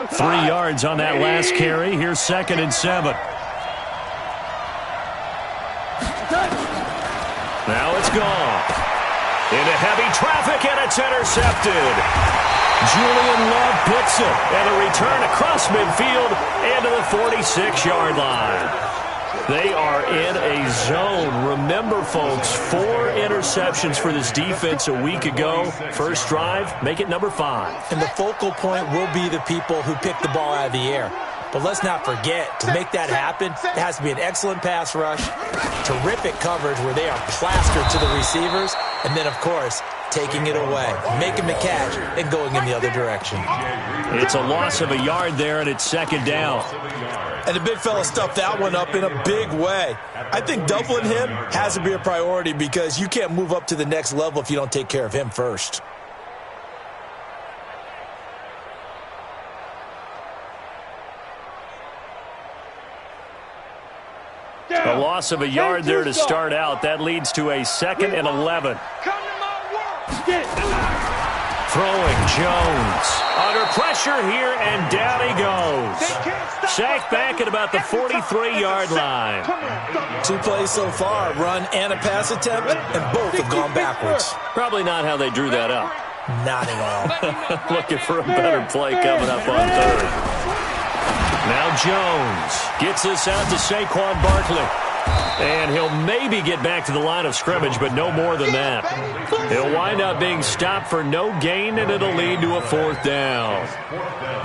3 yards on that last carry. Here's 2nd and 7. Now it's gone. Into heavy traffic, and it's intercepted. Julian Love picks it, and a return across midfield and to the 46-yard line. They are in a zone. Remember, folks, 4 interceptions for this defense a week ago. First drive, make it number 5. And the focal point will be the people who pick the ball out of the air. But let's not forget, to make that happen, it has to be an excellent pass rush, terrific coverage where they are plastered to the receivers, and then, of course, taking it away, making the catch, and going in the other direction. It's a loss of a yard there, and it's 2nd down. And the big fella stuffed that one up in a big way. I think doubling him has to be a priority because you can't move up to the next level if you don't take care of him first. A loss of a yard there to start out. That leads to a 2nd and 11. Throwing Jones. Under pressure here, and down he goes. Sacked back at about the 43-yard line. 2 plays so far, run and a pass attempt, and both have gone backwards. Probably not how they drew that up. Not at all. Looking for a better play coming up on 3rd. Now Jones gets this out to Saquon Barkley. And he'll maybe get back to the line of scrimmage, but no more than that. He'll wind up being stopped for no gain, and it'll lead to a 4th down.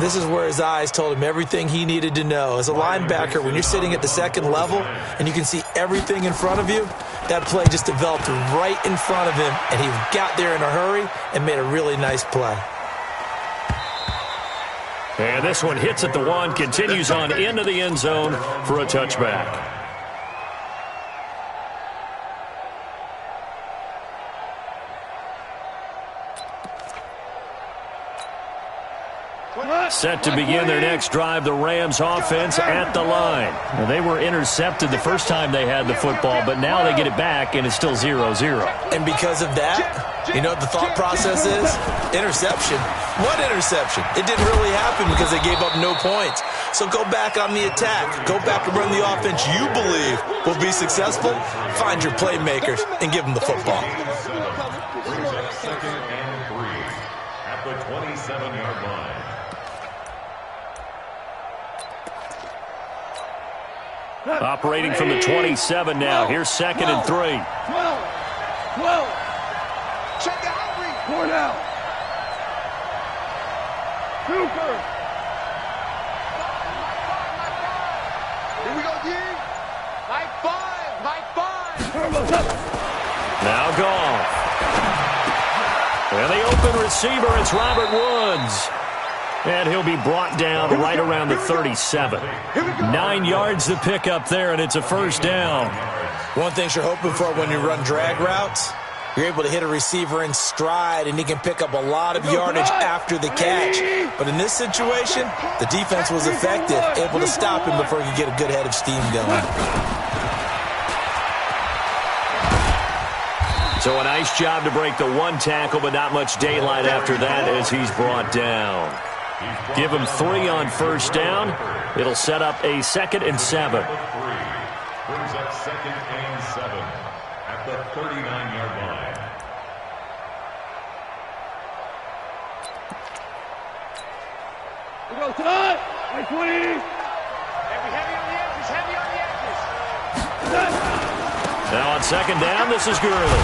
This is where his eyes told him everything he needed to know. As a linebacker, when you're sitting at the 2nd level and you can see everything in front of you, that play just developed right in front of him, and he got there in a hurry and made a really nice play. And this one hits at the 1, continues on into the end zone for a touchback. Set to begin their next drive, the Rams offense at the line. Well, they were intercepted the first time they had the football, but now they get it back, and it's still 0-0. And because of that, you know what the thought process is? Interception. What interception? It didn't really happen because they gave up no points. So go back on the attack. Go back and run the offense you believe will be successful. Find your playmakers and give them the football. 2nd and 3 at the 27-yard line. Operating from the 27 now. Here's 2nd and 3. 12. Check the outreach. 4 down. 2 first. Here we go, D. High 5. Now gone. And the open receiver, it's Robert Woods. And he'll be brought down right around the 37. 9 yards to pick up there, and it's a 1st down. One thing you're hoping for when you run drag routes, you're able to hit a receiver in stride, and he can pick up a lot of yardage after the catch. But in this situation, the defense was effective, able to stop him before he could get a good head of steam going. So a nice job to break the 1 tackle, but not much daylight after that as he's brought down. Give him 3 on 1st down. It'll set up a 2nd and 7. Brings up 2nd and 7 at the 39-yard line. We go, Todd. 20. Heavy on the edges. Now on 2nd down, this is Gurley.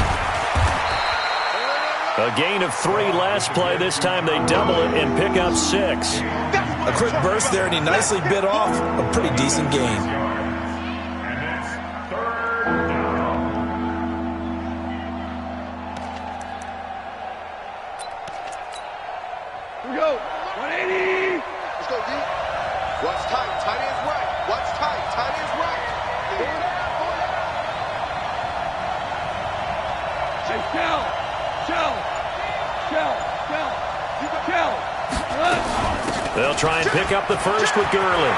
A gain of 3 last play. This time they double it and pick up 6. A quick burst there, and he nicely bit off a pretty decent gain. And it's 3rd down. Here we go. 180. Let's go, D. Watch tight. Tight end's right. Watch tight. Tight end's right. Hey, They'll try and pick up the first with Gurley.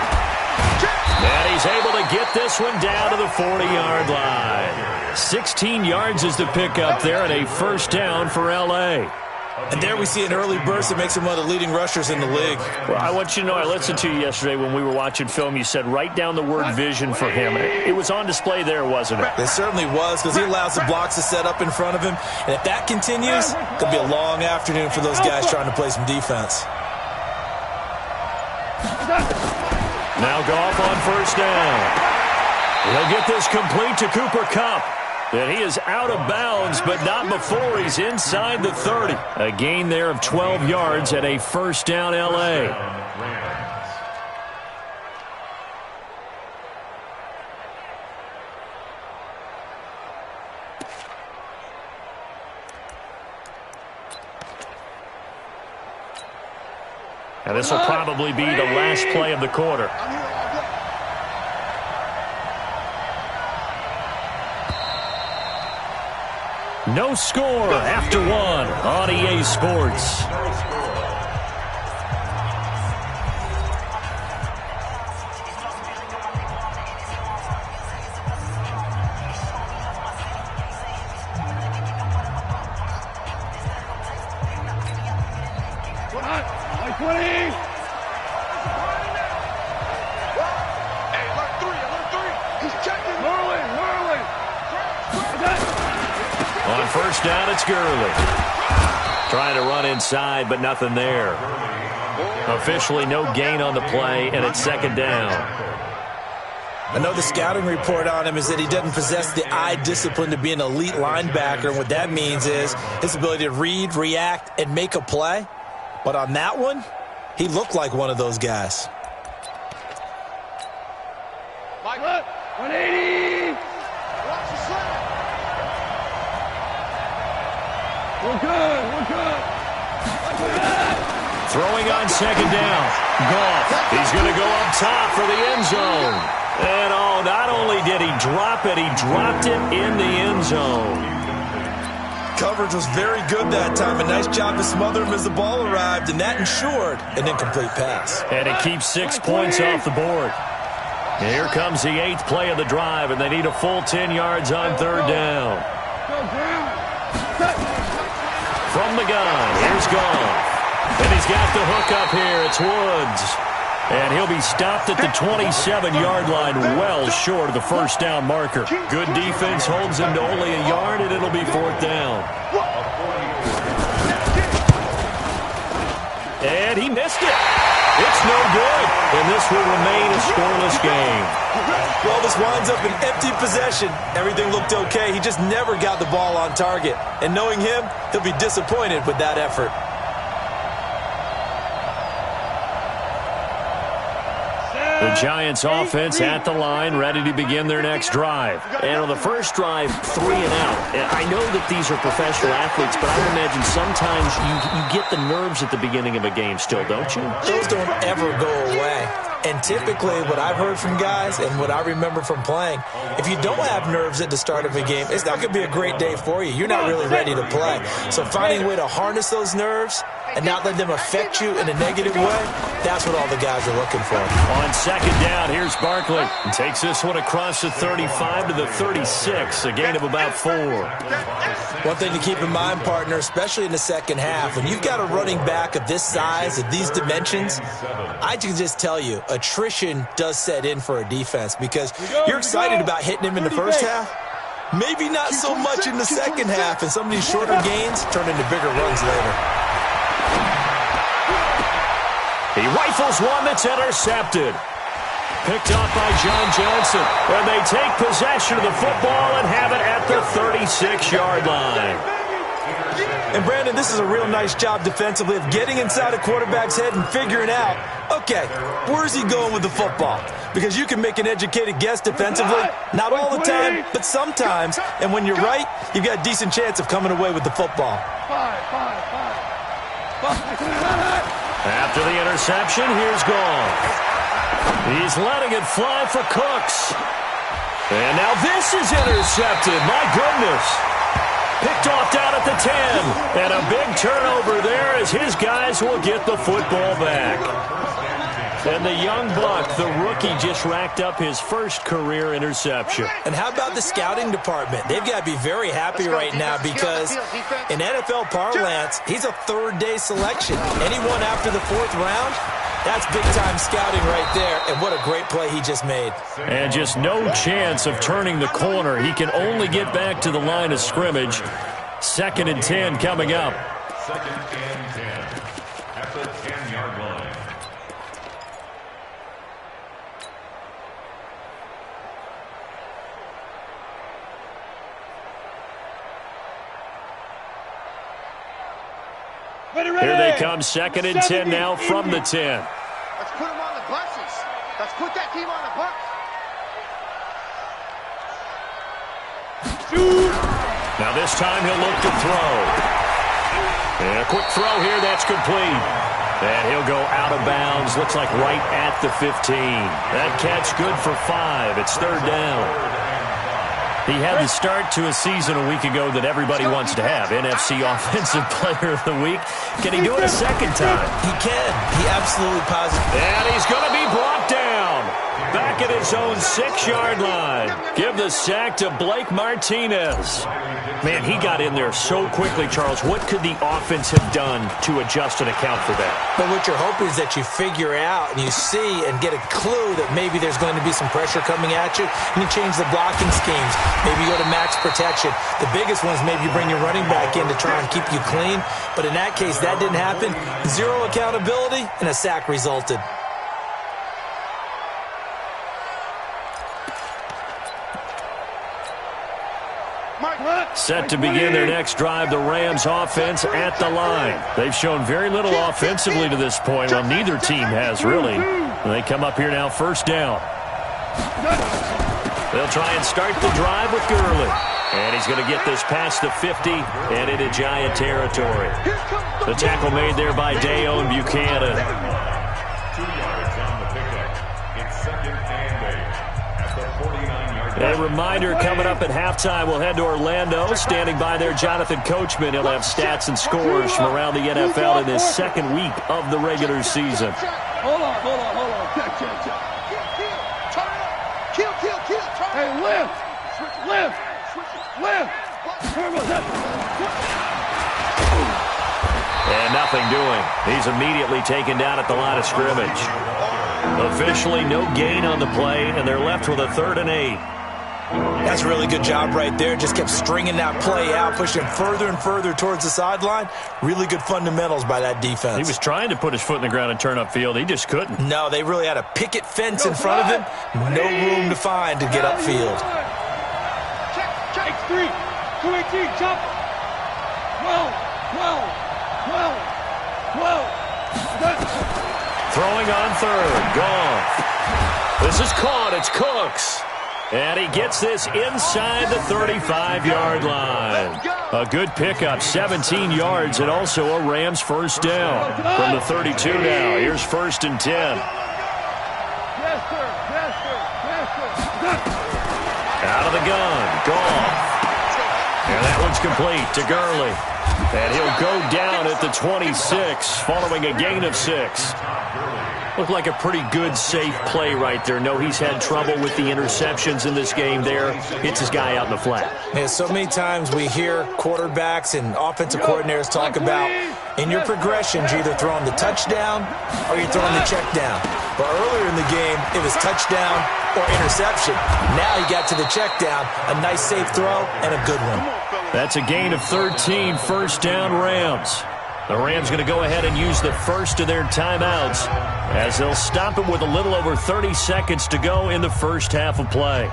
And he's able to get this one down to the 40-yard line. 16 yards is the pickup there, and a 1st down for L.A. And there we see an early burst that makes him one of the leading rushers in the league. Well, I want you to know, I listened to you yesterday when we were watching film. You said write down the word vision for him. It was on display there, wasn't it? It certainly was, because he allows the blocks to set up in front of him. And if that continues, it could be a long afternoon for those guys trying to play some defense. Now Goff on first down. He'll get this complete to Cooper Kupp. And he is out of bounds, but not before he's inside the 30. A gain there of 12 yards at a first down L.A. And this will probably be the last play of the quarter. No score after one on EA Sports. On first down, it's Gurley. Trying to run inside, but nothing there. Officially no gain on the play, and it's second down. I know the scouting report on him is that he doesn't possess the eye discipline to be an elite linebacker. And what that means is his ability to read, react, and make a play. But on that one, he looked like one of those guys. 180. Watch the slant. We're good. Throwing on second down. Goff. He's going to go up top for the end zone. And not only did he drop it, he dropped it in the end zone. Coverage was very good that time. A nice job to smother him as the ball arrived, and that ensured an incomplete pass. And it keeps 6 points off the board. And here comes the 8th play of the drive, and they need a full 10 yards on third down. From the gun, here's Goff. And he's got the hook up here. It's Woods. And he'll be stopped at the 27-yard line, well short of the first down marker. Good defense holds him to only a yard, and it'll be fourth down. And he missed it. It's no good, and this will remain a scoreless game. Well, this winds up an empty possession. Everything looked okay. He just never got the ball on target. And knowing him, he'll be disappointed with that effort. The Giants offense at the line, ready to begin their next drive. And on the first drive, 3 and out. I know that these are professional athletes, but I would imagine sometimes you get the nerves at the beginning of a game still, don't you? Those don't ever go away. And typically what I've heard from guys and what I remember from playing, if you don't have nerves at the start of a game, it's not going to be a great day for you. You're not really ready to play. So finding a way to harness those nerves and not let them affect you in a negative way, that's what all the guys are looking for. On second down, here's Barkley. He takes this one across the 35 to the 36, a gain of about 4. One thing to keep in mind, partner, especially in the second half, when you've got a running back of this size, of these dimensions, I can just tell you, attrition does set in for a defense because you're excited about hitting him in the first half. Maybe not so much in the second half, and some of these shorter gains turn into bigger runs later. He rifles one that's intercepted. Picked up by John Johnson. And they take possession of the football and have it at the 36-yard line. And, Brandon, this is a real nice job defensively of getting inside a quarterback's head and figuring out, okay, where's he going with the football? Because you can make an educated guess defensively, not all the time, but sometimes. And when you're right, you've got a decent chance of coming away with the football. After the interception, here's Goff. He's letting it fly for Cooks. And now this is intercepted. My goodness. Picked off down at the 10. And a big turnover there as his guys will get the football back. And the young buck, the rookie, just racked up his first career interception. And how about the scouting department? They've got to be very happy right now because in NFL parlance, he's a third-day selection. Anyone after the fourth round, that's big-time scouting right there. And what a great play he just made. And just no chance of turning the corner. He can only get back to the line of scrimmage. 2nd and 10 coming up. 2nd and 10 at the 10-yard line. Here they come, 2nd and 10 now from the 10. Let's put them on the buses. Let's put that team on the bus. Now this time he'll look to throw. And a quick throw here, that's complete. And he'll go out of bounds, looks like right at the 15. That catch good for 5. It's 3rd down. He had the start to a season a week ago that everybody wants to have. NFC Offensive Player of the Week. Can he do it a second time? He can. He absolutely positively. And he's going to be brought down. Back at his own 6-yard line. Give the sack to Blake Martinez. Man, he got in there so quickly, Charles. What could the offense have done to adjust and account for that? But what you're hoping is that you figure out and you see and get a clue that maybe there's going to be some pressure coming at you, and you change the blocking schemes. Maybe you go to max protection. The biggest one is maybe you bring your running back in to try and keep you clean. But in that case, that didn't happen. 0 accountability, and a sack resulted. Set to begin their next drive, the Rams offense at the line. They've shown very little offensively to this point. Well, neither team has, really. They come up here now, 1st down. They'll try and start the drive with Gurley. And he's going to get this past the 50 and into Giant territory. The tackle made there by Dayon Buchanan. 2 yards on the pickup. It's 2nd and 8 at the 49-yard line. A reminder, coming up at halftime, we'll head to Orlando. Standing by there, Jonathan Coachman. He'll have stats and scores from around the NFL in this 2nd week of the regular season. Hold on. Check. Kill. Hey, lift. And nothing doing. He's immediately taken down at the line of scrimmage. Officially no gain on the play, and they're left with a 3rd and 8. That's a really good job right there. Just kept stringing that play out, pushing further and further towards the sideline. Really good fundamentals by that defense. He was trying to put his foot in the ground and turn upfield. He just couldn't. No, they really had a picket fence in front of him. No room to find to get upfield. Check 3. 218, jump. 12. Throwing on 3rd. Gone. This is caught. It's Cooks. And he gets this inside the 35-yard line. A good pickup, 17 yards, and also a Rams 1st down. From the 32 now, here's 1st and 10. Yes, sir. Out of the gun, Goff. And that one's complete to Gurley. And he'll go down at the 26, following a gain of 6. Looked like a pretty good, safe play right there. No, he's had trouble with the interceptions in this game there. Hits his guy out in the flat. Yeah, so many times we hear quarterbacks and offensive coordinators talk about in your progressions, you're either throwing the touchdown or you're throwing the check down. But earlier in the game, it was touchdown or interception. Now you got to the check down, a nice safe throw, and a good one. That's a gain of 13, 1st down Rams. The Rams going to go ahead and use the first of their timeouts as they'll stop it with a little over 30 seconds to go in the first half of play.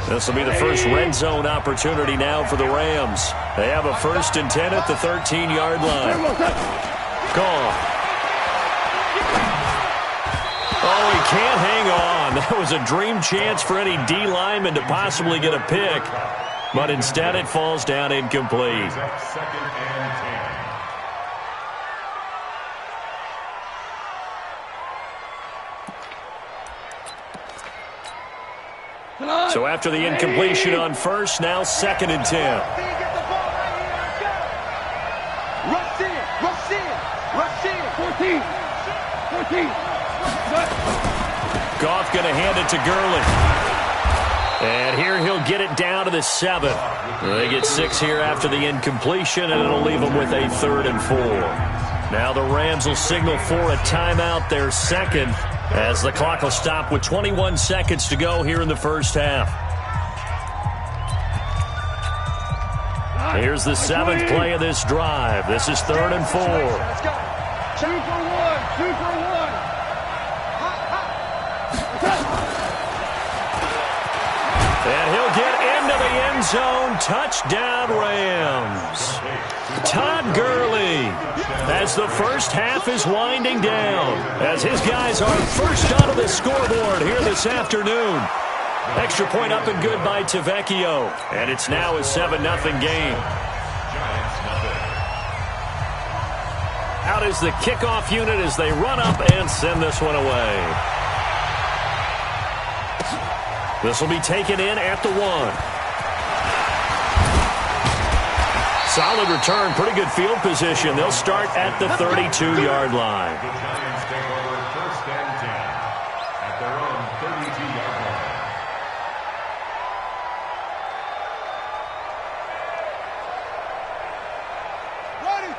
This will be the first red zone opportunity now for the Rams. They have a 1st and 10 at the 13-yard line. Gone. Oh, he can't hang on. That was a dream chance for any D lineman to possibly get a pick, but instead it falls down incomplete. 2nd and 10. So after the incompletion on 1st, now 2nd and 10. Rush in. 14. Goff going to hand it to Gurley. And here he'll get it down to the 7. They get 6 here after the incompletion, and it'll leave them with a 3rd and 4. Now the Rams will signal for a timeout, their second, as the clock will stop with 21 seconds to go here in the first half. Here's the 7th play of this drive. This is 3rd and 4. Let's go. 2 for 1. 2 for 1. And he'll get into the end zone. Touchdown, Rams. Todd Gurley, as the first half is winding down, as his guys are first onto the scoreboard here this afternoon. Extra point up and good by Tavecchio. And it's now a 7-0 game. Out is the kickoff unit as they run up and send this one away. This will be taken in at the 1. Solid return, pretty good field position. They'll start at the 32-yard line. The Giants take over 1st and 10 at their own 32-yard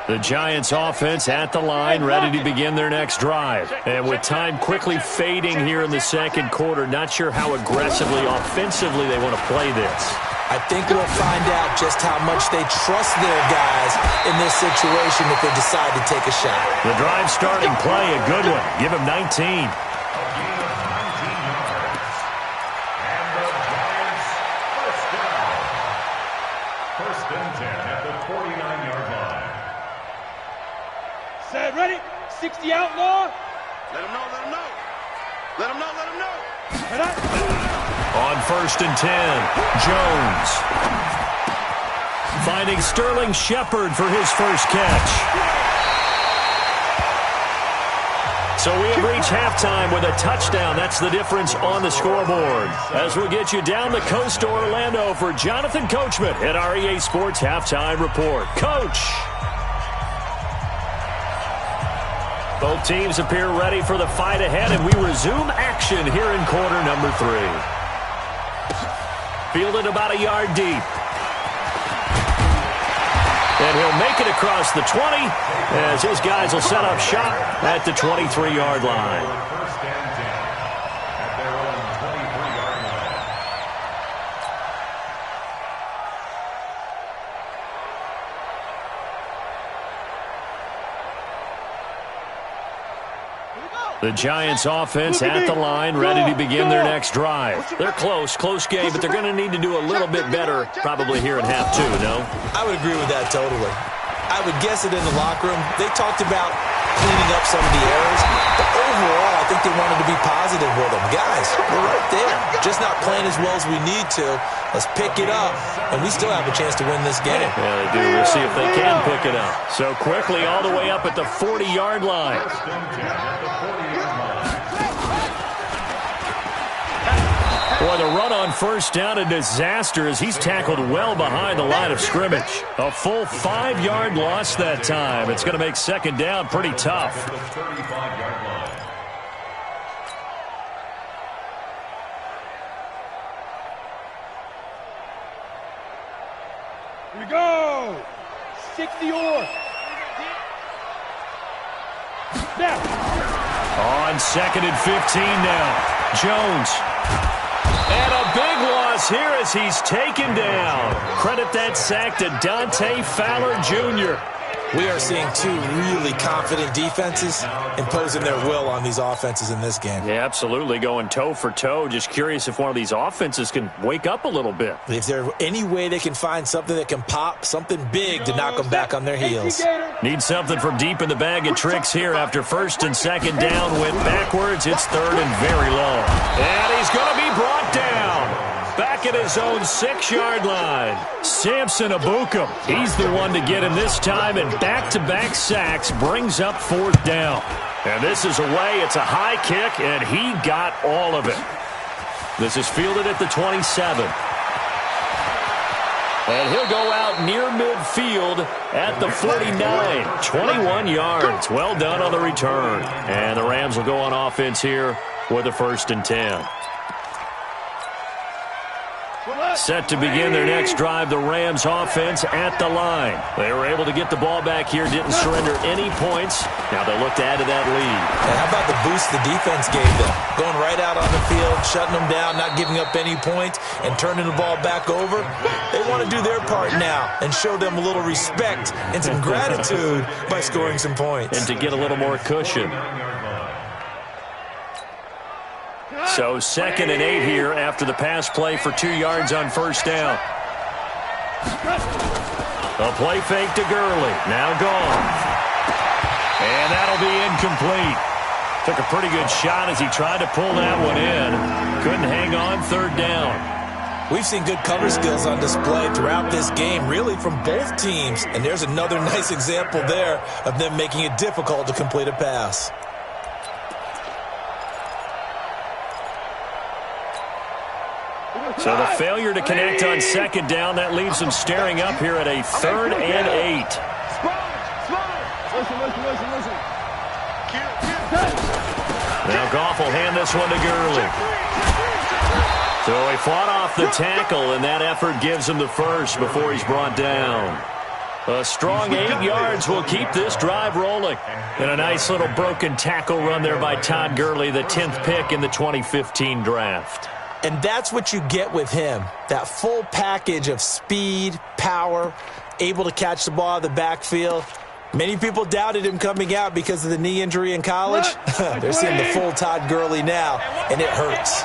line. The Giants offense at the line, ready to begin their next drive. And with time quickly fading here in the second quarter, not sure how aggressively, offensively they want to play this. I think we'll find out just how much they trust their guys in this situation if they decide to take a shot. The drive starting play, a good one. Give him 19. A gain of 19 yards. And the Giants first down. 1st and 10 at the 49-yard line. Set, ready? 60 outlaw. Let him know, let him know. Let him know, let him know. Head up. On 1st and 10, Jones. Finding Sterling Shepard for his first catch. So we have reached halftime with a touchdown. That's the difference on the scoreboard. As we'll get you down the coast to Orlando for Jonathan Coachman at our EA Sports Halftime Report. Coach! Both teams appear ready for the fight ahead, and we resume action here in quarter number 3. Fielded about a yard deep. And he'll make it across the 20 as his guys will set up shop at the 23-yard line. 1st and 10 at their own 23-yard line. The Giants offense at the line, ready to begin their next drive. They're close game, but they're going to need to do a little bit better probably here in half 2, no? I would agree with that totally. I would guess it in the locker room. They talked about cleaning up some of the errors, but overall, I think they wanted to be positive with them. Guys, we're right there. Just not playing as well as we need to. Let's pick it up, and we still have a chance to win this game. Yeah, they do. We'll see if they can pick it up. So quickly all the way up at the 40-yard line. 1st and 10 at the 40-yard line. Boy, the run on first down, a disaster as he's tackled well behind the line of scrimmage. A full 5-yard loss that time. It's going to make second down pretty tough. At the 35-yard line. Here we go. 60 or. Now. On 2nd and 15 now. Jones. And a big loss here as he's taken down. Credit that sack to Dante Fowler Jr. We are seeing 2 really confident defenses imposing their will on these offenses in this game. Yeah, absolutely, going toe for toe. Just curious if one of these offenses can wake up a little bit. If there's any way they can find something that can pop, something big to knock them back on their heels. Need something from deep in the bag of tricks here after 1st and 2nd down. Went backwards. It's 3rd and very long. And he's going to be brought down. Back at his own 6-yard line. Samson Abukum. He's the one to get him this time, and back-to-back sacks brings up 4th down. And this is away. It's a high kick, and he got all of it. This is fielded at the 27. And he'll go out near midfield at the 49. 21 yards. Well done on the return. And the Rams will go on offense here with a 1st and 10. Set to begin their next drive, the Rams offense at the line. They were able to get the ball back here, didn't surrender any points. Now they look to add to that lead. And how about the boost the defense gave them? Going right out on the field, shutting them down, not giving up any points, and turning the ball back over. They want to do their part now and show them a little respect and some gratitude by scoring some points. And to get a little more cushion. So 2nd and 8 here after the pass play for 2 yards on 1st down. A play fake to Gurley. Now gone. And that'll be incomplete. Took a pretty good shot as he tried to pull that one in. Couldn't hang on 3rd down. We've seen good cover skills on display throughout this game, really from both teams. And there's another nice example there of them making it difficult to complete a pass. So the failure to connect on 2nd down, that leaves them staring up here at a 3rd and 8. Listen. Now Goff will hand this one to Gurley. So he fought off the tackle, and that effort gives him the 1st before he's brought down. A strong 8 yards will keep this drive rolling. And a nice little broken tackle run there by Todd Gurley, the 10th pick in the 2015 draft. And that's what you get with him, that full package of speed, power, able to catch the ball out of the backfield. Many people doubted him coming out because of the knee injury in college. They're seeing the full Todd Gurley now, and it hurts.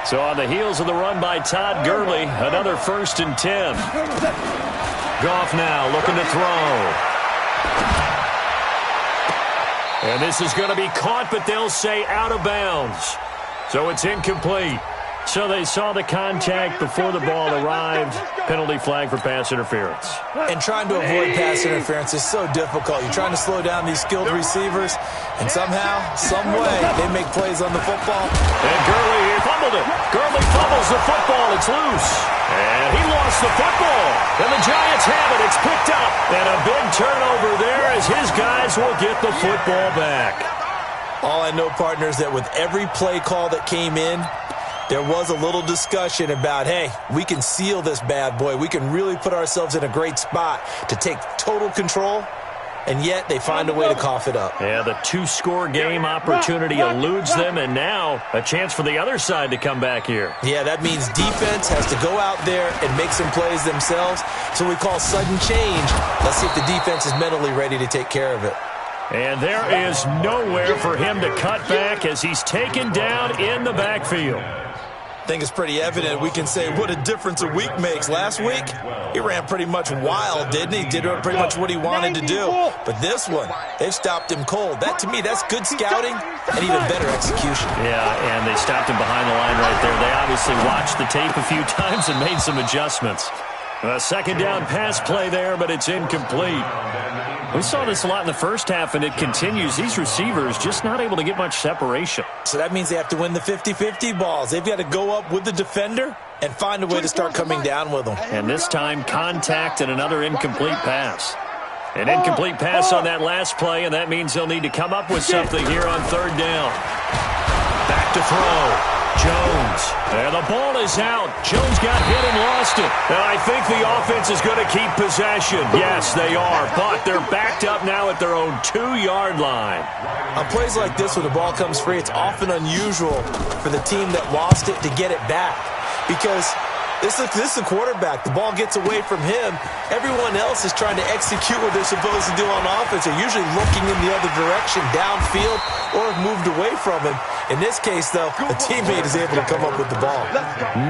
So on the heels of the run by Todd Gurley, another 1st and 10. Goff now looking to throw. And this is going to be caught, but they'll say out of bounds. So it's incomplete. So they saw the contact before the ball arrived. Penalty flag for pass interference. And trying to avoid pass interference is so difficult. You're trying to slow down these skilled receivers, and somehow, some way, they make plays on the football. And Gurley fumbled it. Gurley fumbles the football. It's loose. And he lost the football. And the Giants have it. It's picked up. And a big turnover there as his guys will get the football back. All I know, partners, that with every play call that came in, there was a little discussion about, hey, we can seal this bad boy. We can really put ourselves in a great spot to take total control, and yet they find a way to cough it up. Yeah, the 2-score game opportunity eludes them, and now a chance for the other side to come back here. Yeah, that means defense has to go out there and make some plays themselves. So we call sudden change. Let's see if the defense is mentally ready to take care of it. And there is nowhere for him to cut back as he's taken down in the backfield. I think it's pretty evident. We can say what a difference a week makes. Last week, he ran pretty much wild, didn't he? Did pretty much what he wanted to do. But this one, they've stopped him cold. That, to me, that's good scouting and even better execution. Yeah, and they stopped him behind the line right there. They obviously watched the tape a few times and made some adjustments. A 2nd down pass play there, but it's incomplete. We saw this a lot in the first half, and it continues. These receivers just not able to get much separation. So that means they have to win the 50-50 balls. They've got to go up with the defender and find a way to start coming down with them. And this time, contact and another incomplete pass. An incomplete pass on that last play, and that means they'll need to come up with something here on 3rd down. Back to throw. Jones. And the ball is out. Jones got hit and lost it. And I think the offense is going to keep possession. Yes, they are. But they're backed up now at their own 2-yard line. On plays like this where the ball comes free, it's often unusual for the team that lost it to get it back. Because this is a quarterback. The ball gets away from him. Everyone else is trying to execute what they're supposed to do on offense. They're usually looking in the other direction, downfield, or have moved away from him. In this case, though, a teammate is able to come up with the ball.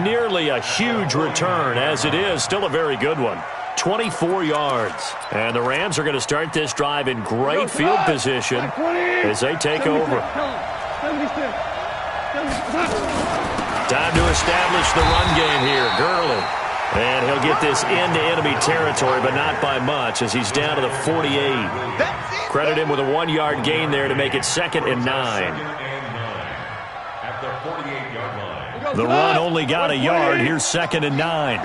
Nearly a huge return, as it is. Still a very good one. 24 yards. And the Rams are going to start this drive in great field position as they take over. Time to establish the run game here. Gurley. And he'll get this into enemy territory, but not by much as he's down to the 48. Credit him with a 1-yard gain there to make it 2nd and 9. The run only got a yard. Here's 2nd and 9.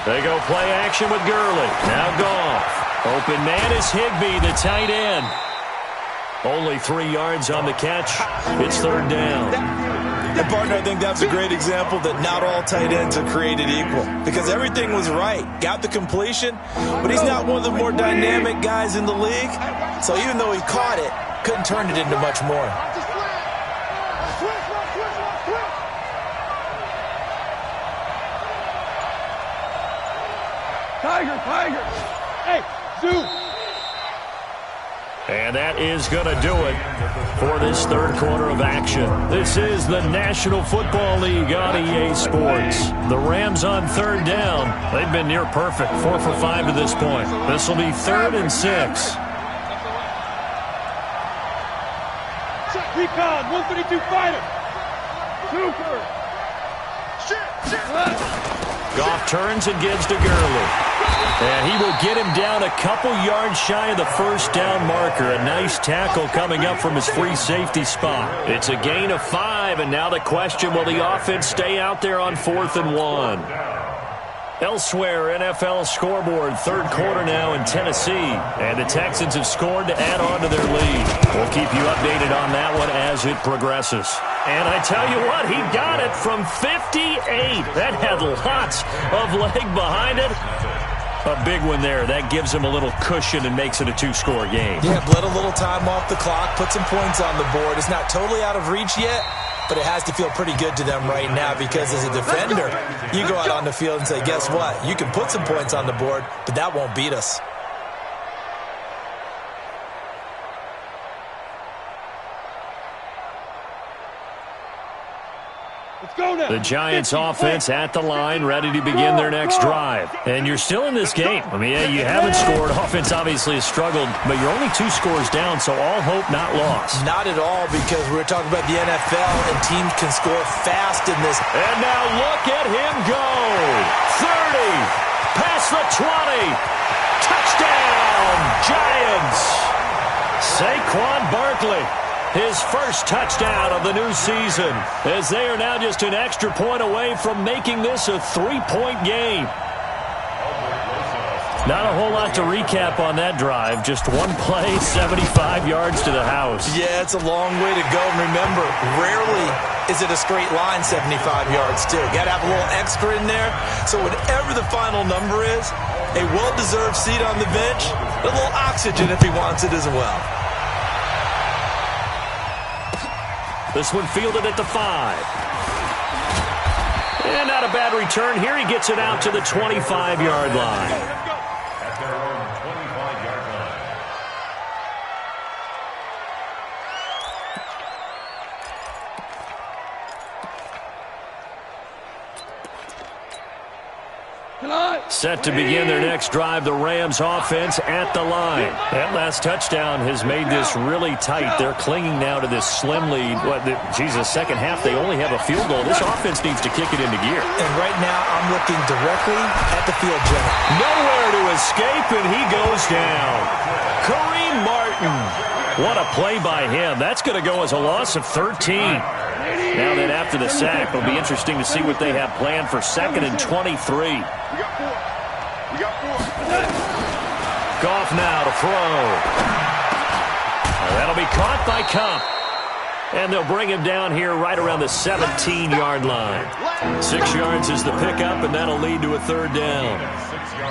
They go play action with Gurley. Now Goff. Open man is Higbee, the tight end. Only 3 yards on the catch. It's third down. And, partner, I think that's a great example that not all tight ends are created equal, because everything was right. Got the completion, but he's not one of the more dynamic guys in the league. So even though he caught it, couldn't turn it into much more. Tiger. Hey, zoom. And that is going to do it for this third quarter of action. This is the National Football League on EA Sports. The Rams on third down. They've been near perfect, 4 for 5 to this point. This will be 3rd and 6. Recon, 132 fighter. Super. Goff turns and gives to Gurley. And he will get him down a couple yards shy of the first down marker. A nice tackle coming up from his free safety spot. It's a gain of 5, and now the question, will the offense stay out there on 4th and 1? Elsewhere, NFL scoreboard, third quarter now in Tennessee. And the Texans have scored to add on to their lead. We'll keep you updated on that one as it progresses. And I tell you what, he got it from 58. That had lots of leg behind it. A big one there. That gives him a little cushion and makes it a 2-score game. Yeah, bled a little time off the clock, put some points on the board. It's not totally out of reach yet, but it has to feel pretty good to them right now, because as a defender, you go out on the field and say, guess what? You can put some points on the board, but that won't beat us. The Giants offense at the line, ready to begin their next drive. And you're still in this game. I mean, yeah, you haven't scored. Offense obviously has struggled, but you're only 2 scores down, so all hope not lost. Not at all, because we're talking about the NFL, and teams can score fast in this. And now look at him go. 30, past the 20. Touchdown, Giants. Saquon Barkley. His first touchdown of the new season, as they are now just an extra point away from making this a 3-point game. Not a whole lot to recap on that drive. Just one play, 75 yards to the house. Yeah, it's a long way to go. Remember, rarely is it a straight line 75 yards, too. Got to have a little extra in there. So whatever the final number is, a well-deserved seat on the bench, a little oxygen if he wants it as well. This one fielded at the 5. And not a bad return here. He gets it out to the 25-yard line. At their own 25-yard line. Set to begin their next drive, the Rams offense at the line. That last touchdown has made this really tight. They're clinging now to this slim lead. Second half, they only have a field goal. This offense needs to kick it into gear. And right now, I'm looking directly at the field general. Nowhere to escape, and he goes down. Kareem Martin. What a play by him. That's going to go as a loss of 13. Now that after the sack, it'll be interesting to see what they have planned for 2nd and 23. Goff now to throw. That'll be caught by Cup. And they'll bring him down here right around the 17-yard line. 6 yards is the pickup, and that'll lead to a 3rd down.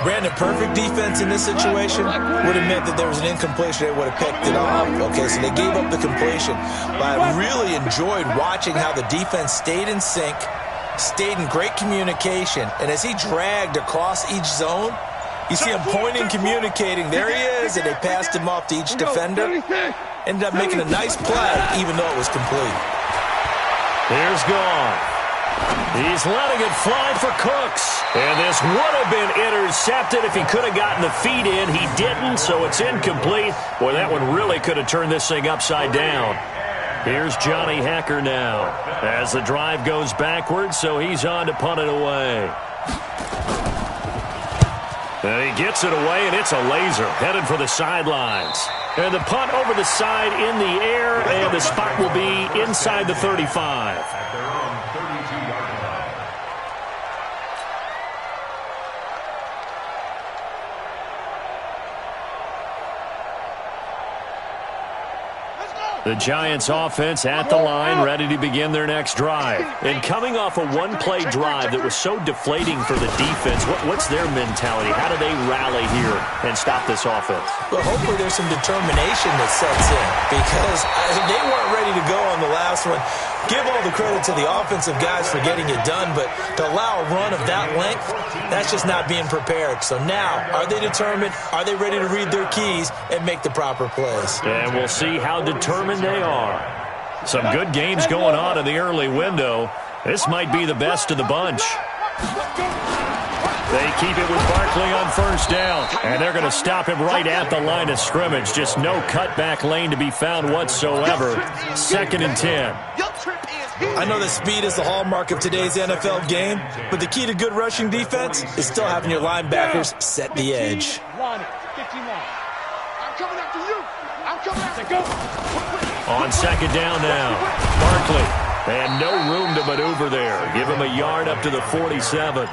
Brandon, perfect defense in this situation would have meant that there was an incompletion. They would have picked it off. Okay, so they gave up the completion. But I really enjoyed watching how the defense stayed in sync, stayed in great communication, and as he dragged across each zone, you see him pointing, communicating. There he is, and they passed him off to each defender. Ended up making a nice play, even though it was complete. Here's Goff. He's letting it fly for Cooks. And this would have been intercepted if he could have gotten the feet in. He didn't, so it's incomplete. Boy, that one really could have turned this thing upside down. Here's Johnny Hacker now as the drive goes backwards, so he's on to punt it away. And he gets it away, and it's a laser headed for the sidelines. And the punt over the side in the air, and the spot will be inside the 35. At their own 32-yard line. The Giants offense at the line, ready to begin their next drive. And coming off a one-play drive that was so deflating for the defense, what's their mentality? How do they rally here and stop this offense? Well, hopefully there's some determination that sets in because they weren't ready to go on the last one. Give all the credit to the offensive guys for getting it done, but to allow a run of that length, that's just not being prepared. So now, are they determined? Are they ready to read their keys and make the proper plays? And we'll see how determined they are. Some good games going on in the early window. This might be the best of the bunch. They keep it with Barkley on first down, and they're going to stop him right at the line of scrimmage. Just no cutback lane to be found whatsoever. 2nd and 10. I know that speed is the hallmark of today's NFL game, but the key to good rushing defense is still having your linebackers set the edge. I'm coming after you. I'm coming after you. On 2nd down now, Barkley. And no room to maneuver there. Give him a yard up to the 47.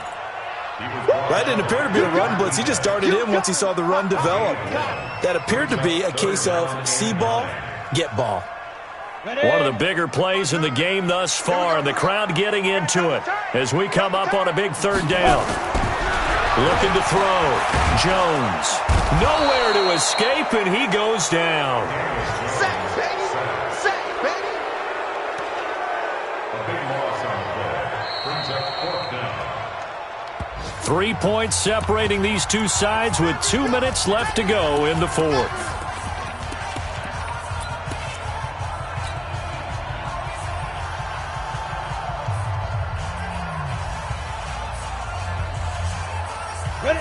That didn't appear to be a run blitz. He just darted in once he saw the run develop. That appeared to be a case of see ball, get ball. One of the bigger plays in the game thus far, and the crowd getting into it as we come up on a big 3rd down. Looking to throw. Jones. Nowhere to escape, and he goes down. Sack, baby. Sack, baby. A big loss on the play. Brings up 4th down. 3 points separating these two sides with 2 minutes left to go in the 4th.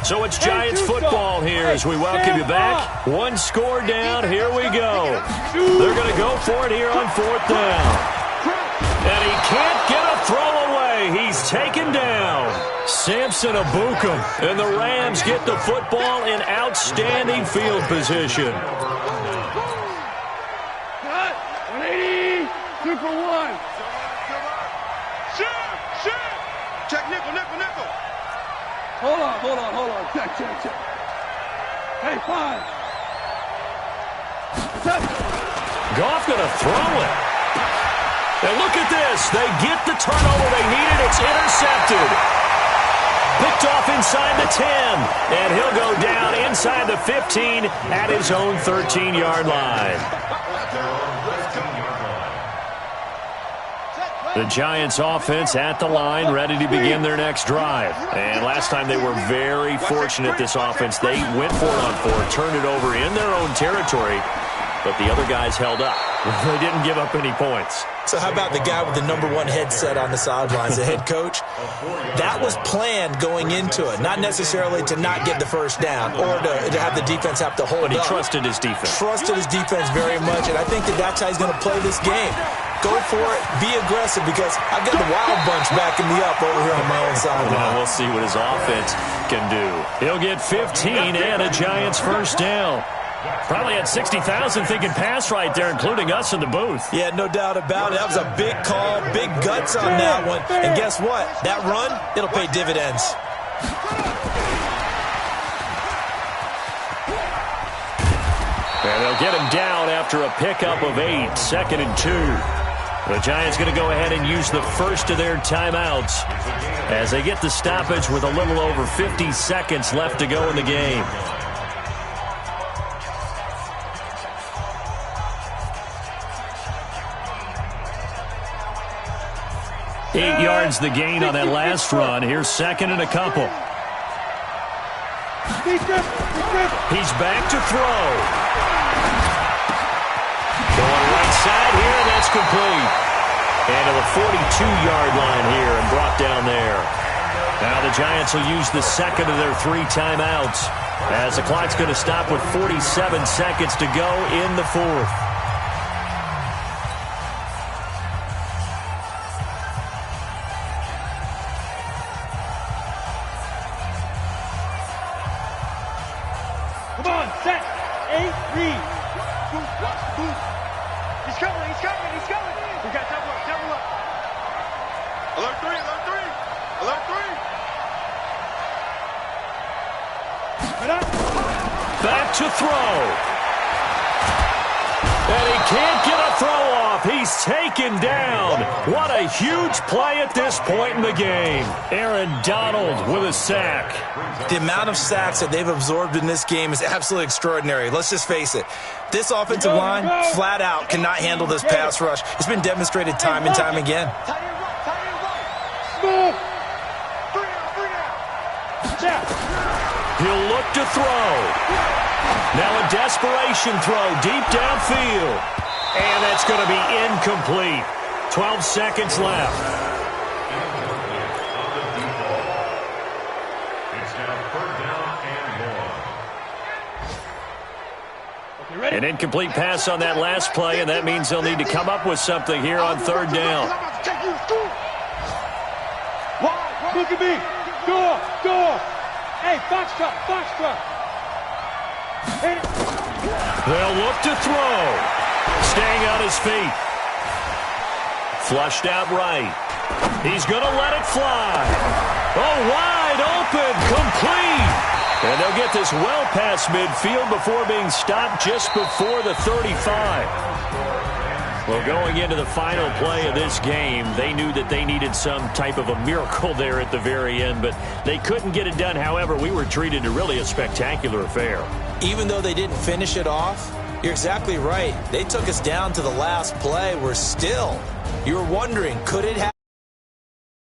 So it's Giants football here as we welcome you back. 1 score down. Here we go. They're going to go for it here on 4th down. And he can't get a throw away. He's taken down. Samson Abukum. And the Rams get the football in outstanding field position. 180. 2 for 1. Check nickel. Hold on. Check. Hey, 5. Goff going to throw it. And look at this. They get the turnover they needed. It's intercepted. Picked off inside the 10. And he'll go down inside the 15 at his own 13-yard line. The Giants offense at the line, ready to begin their next drive. And last time they were very fortunate, this offense. They went for it on 4th, turned it over in their own territory, but the other guys held up. They didn't give up any points. So how about the guy with the #1 headset on the sidelines, the head coach? That was planned going into it, not necessarily to not get the first down or to have the defense have to hold up. But he trusted his defense. Trusted his defense very much, and I think that's how he's going to play this game. Go for it, be aggressive, because I've got the Wild Bunch backing me up over here on my own sideline. Well, we'll see what his offense can do. He'll get 15 and a Giants first down. Probably had 60,000 thinking pass right there, including us in the booth. Yeah, no doubt about it. That was a big call, big guts on that one. And guess what? That run, it'll pay dividends. And they'll get him down after a pickup of 8, 2nd and 2. The Giants going to go ahead and use the first of their timeouts as they get the stoppage with a little over 50 seconds left to go in the game. Eight yards the gain on that last run. Here's 2nd and a couple. He's back to throw. Going right side here, and that's complete. And to the 42-yard line here and brought down there. Now the Giants will use the 2nd of their 3 timeouts as the clock's going to stop with 47 seconds to go in the 4th. Come on, set. 8, read. He's coming. We got double up. Alert 3. Back to throw. And he can't get a throw off. He's taken down. What a huge play at this point in the game. Aaron Donald with a sack. The amount of sacks that they've absorbed in this game is absolutely extraordinary. Let's just face it. This offensive line, flat out, cannot handle this pass rush. It's been demonstrated time and time again. He'll look to throw. Now a desperation throw deep downfield. And that's going to be incomplete. 12 seconds left. It's now 3rd down and 1. An incomplete pass on that last play, and that means they'll need to come up with something here on 3rd down. Look at me. Door. Hey, box truck. They'll look to throw. Staying on his feet. Flushed out right. He's going to let it fly. Oh, wide open. Complete. And they'll get this well past midfield before being stopped just before the 35. Well, going into the final play of this game, they knew that they needed some type of a miracle there at the very end, but they couldn't get it done. However, we were treated to really a spectacular affair. Even though they didn't finish it off, you're exactly right. They took us down to the last play. We're still, you're wondering, could it happen?